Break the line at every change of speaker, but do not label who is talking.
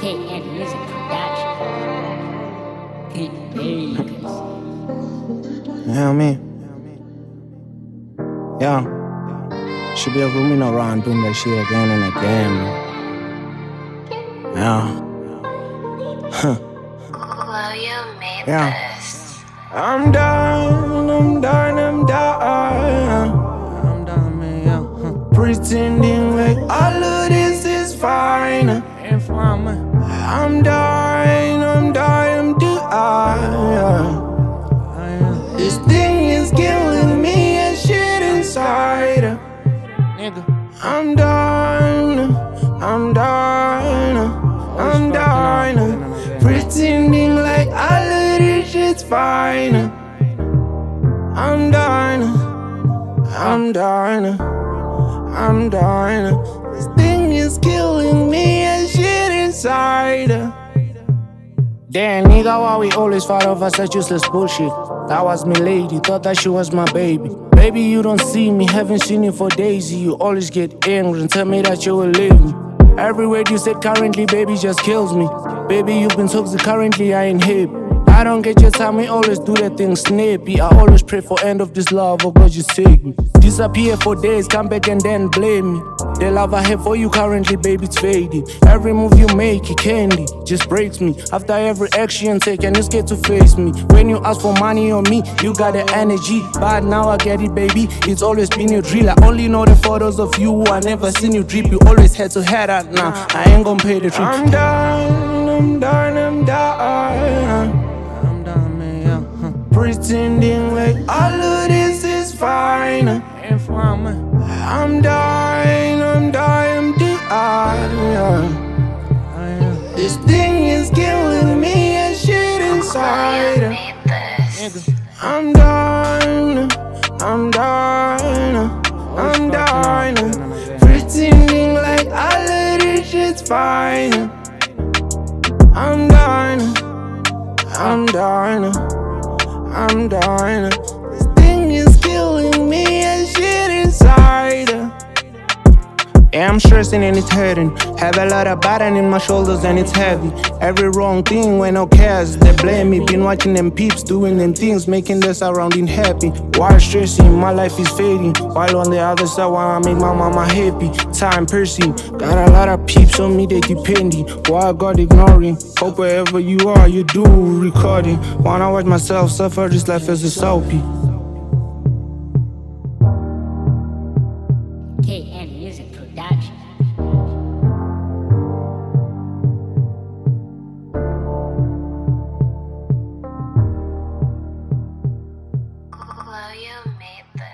KN Music Production. Teek Kay.
You know what I mean? Yeah. Should be a rooming around doing that shit again and again. Yeah. Huh.
Well, you made
Yeah.
this.
I'm done, I'm done, I'm done. I'm done, man, yeah. Pretending like all of this is fine. I'm done, I'm done, I'm done. This thing is killing me and shit inside. I'm done, I'm done, I'm done. Pretending like all of this shit's fine. I'm done, I'm done, I'm done. This thing is killing me and shit inside. Damn, nigga, why we always fight over such useless bullshit? That was me lady, thought that she was my baby. Baby, you don't see me, haven't seen you for days. You always get angry and tell me that you will leave me. Every word you said currently, baby, just kills me. Baby, you've been toxic currently, I ain't happy. I don't get your time, we always do that thing snappy. I always pray for end of this love, oh God, you take me. Disappear for days, come back and then blame me. The love I have for you currently, baby, it's fading. Every move you make, it candy, just breaks me. After every action you take, and you're scared to face me. When you ask for money on me, you got the energy. But now I get it, baby, it's always been your drill. I only know the photos of you, I never seen you drip. You always had to head out now, I ain't gon' pay the trip. I'm done, I'm done, I'm done. I'm done, man, yeah. Pretending like all of this is fine. I'm done, I'm done, I'm done. This thing is killing me and shit
Well, you
inside.
made this.
I'm done, I'm done, I'm done. Pretending like all of this shit's fine. I'm done, I'm done, I'm done. This thing is killing me and shit inside. Yeah, I'm stressing and it's hurting. Have a lot of burden in my shoulders and it's heavy. Every wrong thing when no cares, they blame me. Been watching them peeps doing them things, making their surrounding happy. While stressing, my life is fading. While on the other side, while I make my mama happy. Time pressing, got a lot of peeps on me, they depending. Why I got ignoring? Hope wherever you are, you do recording. Wanna watch myself suffer, this life is a soapy.
KN Music Production.
Well, you made this.